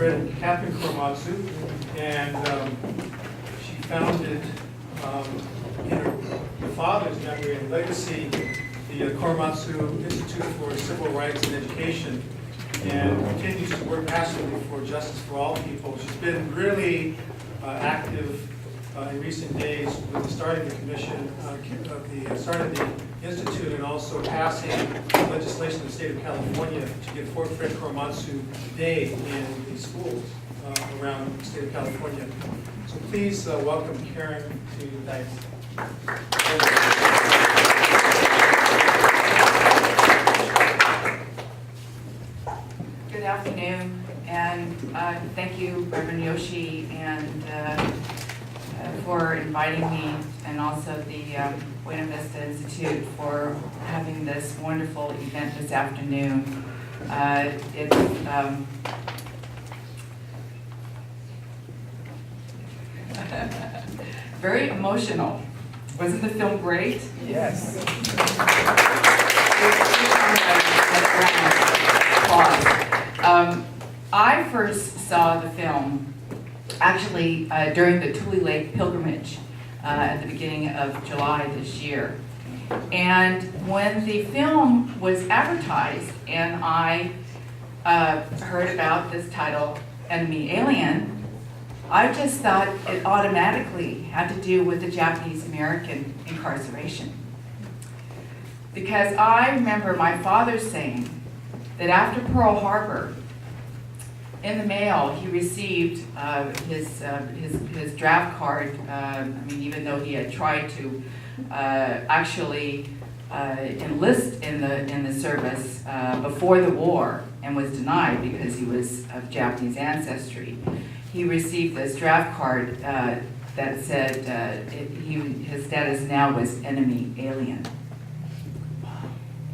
Catherine Korematsu, and she founded, in her father's memory and legacy, the Korematsu Institute for Civil Rights and Education, and continues to work passionately for justice for all people. She's been really active in recent days with the starting the commission, starting the institute, and also passing legislation in the state of California to get Fred Korematsu Day in the schools around the state of California. So please welcome Karen to the dais. Good afternoon, and thank you, Reverend Yoshi, and for inviting me, and also the Buena Vista Institute for having this wonderful event this afternoon. It's very emotional. Wasn't the film great? Yes. I first saw the film actually during the Tule Lake pilgrimage at the beginning of July this year. And when the film was advertised and I heard about this title, Enemy Alien, I just thought it automatically had to do with the Japanese American incarceration. Because I remember my father saying that after Pearl Harbor, in the mail, he received his draft card. Even though he had tried to actually enlist in the service before the war and was denied because he was of Japanese ancestry, he received this draft card that said his status now was enemy alien.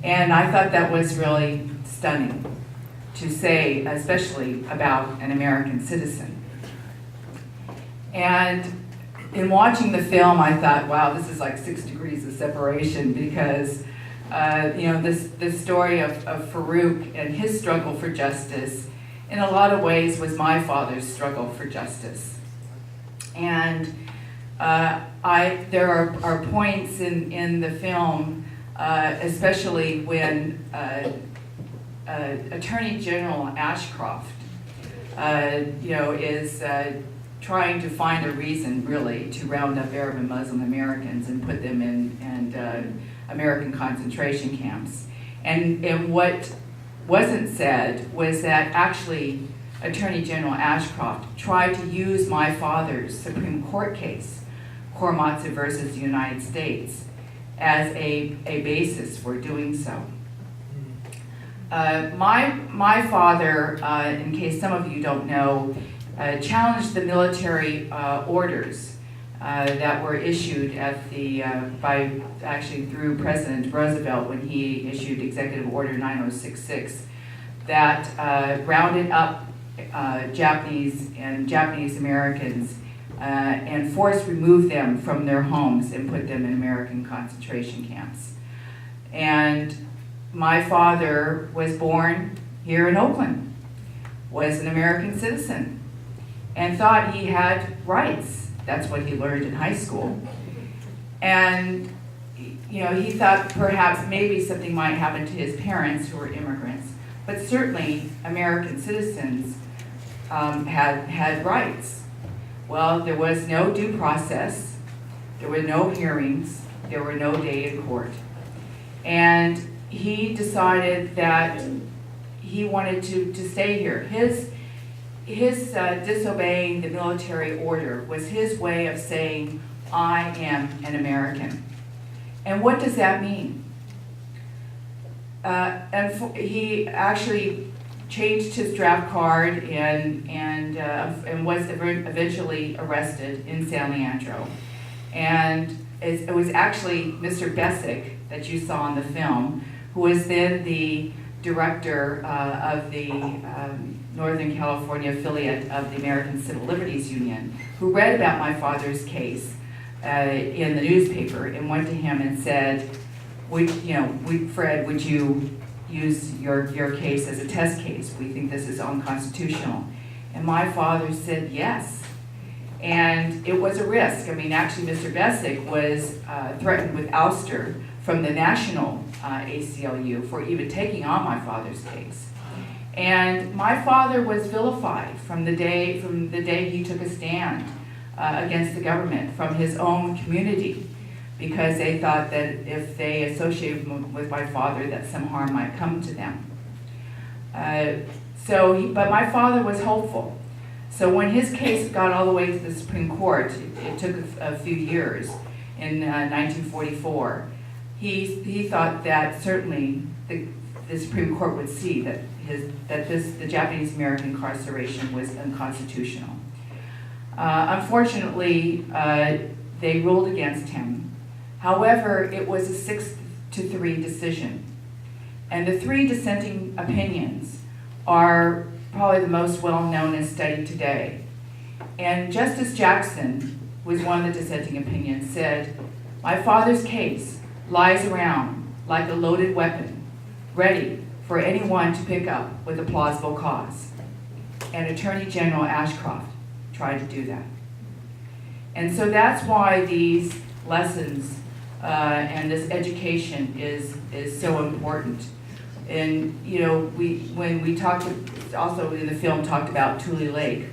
And I thought that was really stunning to say, especially about an American citizen. And in watching the film, I thought, wow, this is like 6 degrees of separation, because this story of Farouk and his struggle for justice, in a lot of ways, was my father's struggle for justice. And there are points in the film, especially when Attorney General Ashcroft, is trying to find a reason, really, to round up Arab and Muslim Americans and put them in American concentration camps. And what wasn't said was that actually Attorney General Ashcroft tried to use my father's Supreme Court case, Korematsu versus the United States, as a basis for doing so. My father, in case some of you don't know, challenged the military orders that were issued through President Roosevelt when he issued Executive Order 9066 that rounded up Japanese Americans and removed them from their homes and put them in American concentration camps. And my father was born here in Oakland, was an American citizen, and thought he had rights. That's what he learned in high school. And he thought perhaps maybe something might happen to his parents who were immigrants, but certainly American citizens had rights. Well, there was no due process, there were no hearings, there were no day in court. And he decided that he wanted to stay here. His disobeying the military order was his way of saying, I am an American. And what does that mean? He actually changed his draft card and was eventually arrested in San Leandro. And it was actually Mr. Bessick that you saw in the film, who was then the director of the Northern California affiliate of the American Civil Liberties Union, who read about my father's case in the newspaper and went to him and said, Fred, would you use your case as a test case? We think this is unconstitutional. And my father said yes. And it was a risk. I mean, actually, Mr. Bessick was threatened with ouster from the national ACLU for even taking on my father's case. And my father was vilified from the day he took a stand against the government from his own community, because they thought that if they associated with my father, that some harm might come to them. But my father was hopeful. So when his case got all the way to the Supreme Court, it took a few years, in 1944, he thought that certainly the Supreme Court would see that the Japanese American incarceration was unconstitutional. Unfortunately, they ruled against him. However, it was a 6-3 decision. And the 3 dissenting opinions are probably the most well-known and studied today. And Justice Jackson was one of the dissenting opinions, said, "My father's case lies around like a loaded weapon, ready for anyone to pick up with a plausible cause." And Attorney General Ashcroft tried to do that. And so that's why these lessons and this education is so important. And when we talked, also in the film, talked about Tule Lake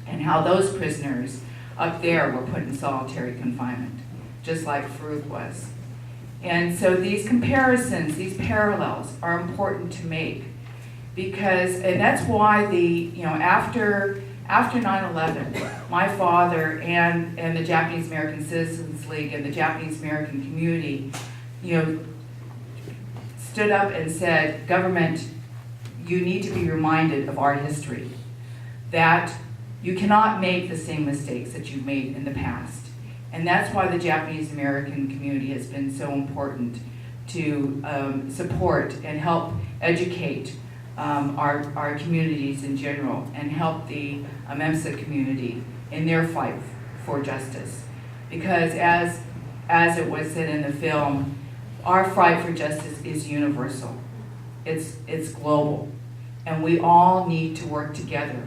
and how those prisoners up there were put in solitary confinement, just like Farouk was. And so these comparisons, these parallels are important to make, and that's why after 9/11, my father and the Japanese American Citizens League and the Japanese American community, stood up and said, "Government, you need to be reminded of our history, that you cannot make the same mistakes that you've made in the past." And that's why the Japanese American community has been so important to support and help educate our communities in general, and help the MEMSA community in their fight for justice. Because as it was said in the film, our fight for justice is universal. It's global. And we all need to work together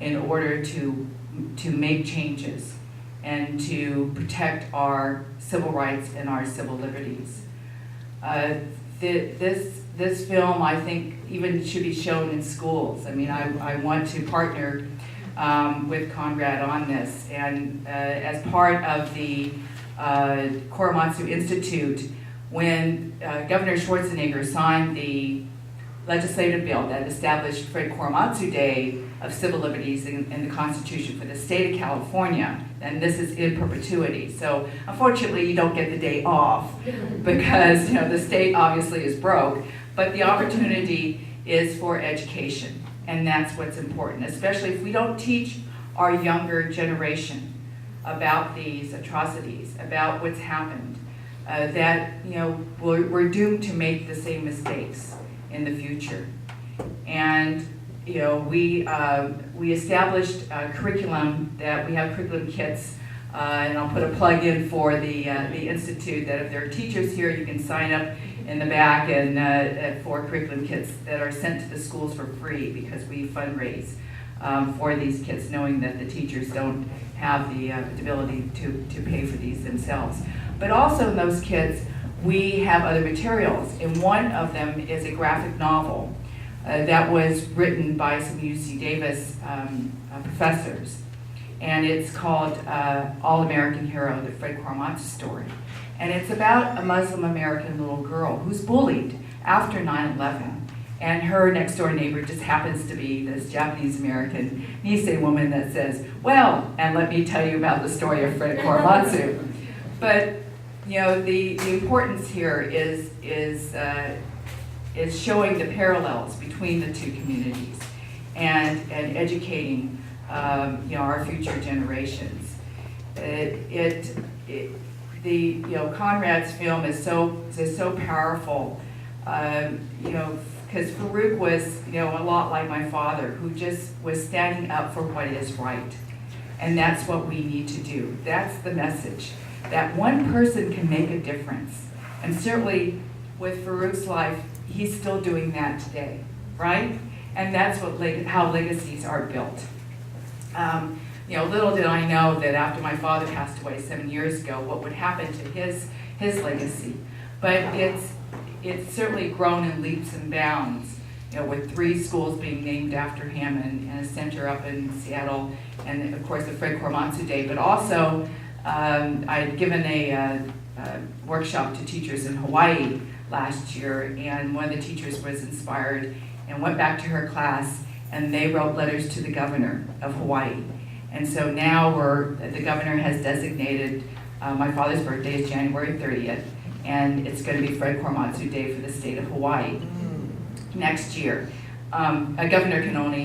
in order to make changes and to protect our civil rights and our civil liberties. This film, I think, even should be shown in schools. I mean, I want to partner with Konrad on this. And as part of the Korematsu Institute, when Governor Schwarzenegger signed the legislative bill that established Fred Korematsu Day of Civil Liberties in the Constitution for the state of California, and this is in perpetuity. So unfortunately, you don't get the day off because the state obviously is broke, but the opportunity is for education, and that's what's important, especially if we don't teach our younger generation about these atrocities, about what's happened, that we're doomed to make the same mistakes in the future. And we established a curriculum that we have curriculum kits, and I'll put a plug in for the institute, that if there are teachers here, you can sign up in the back and for curriculum kits that are sent to the schools for free, because we fundraise for these kits, knowing that the teachers don't have the ability to pay for these themselves. But also in those kits, we have other materials, and one of them is a graphic novel that was written by some UC Davis professors, and it's called All-American Hero, the Fred Korematsu story. And it's about a Muslim American little girl who's bullied after 9/11, and her next door neighbor just happens to be this Japanese American Nisei woman that says, "Well, and let me tell you about the story of Fred Korematsu." But the importance here is showing the parallels between the two communities and educating our future generations. Konrad's film is so powerful, because Farouk was a lot like my father, who just was standing up for what is right, and that's what we need to do. That's the message, that one person can make a difference, and certainly with Farouk's life, he's still doing that today, right? And that's what how legacies are built. Little did I know that after my father passed away 7 years ago, what would happen to his legacy. But it's certainly grown in leaps and bounds, with 3 schools being named after him and a center up in Seattle, and of course the Fred Korematsu Day. But also, I had given a workshop to teachers in Hawaii last year, and one of the teachers was inspired and went back to her class, and they wrote letters to the governor of Hawaii. And so now the governor has designated, my father's birthday is January 30th, and it's going to be Fred Korematsu Day for the state of Hawaii next year. A governor can only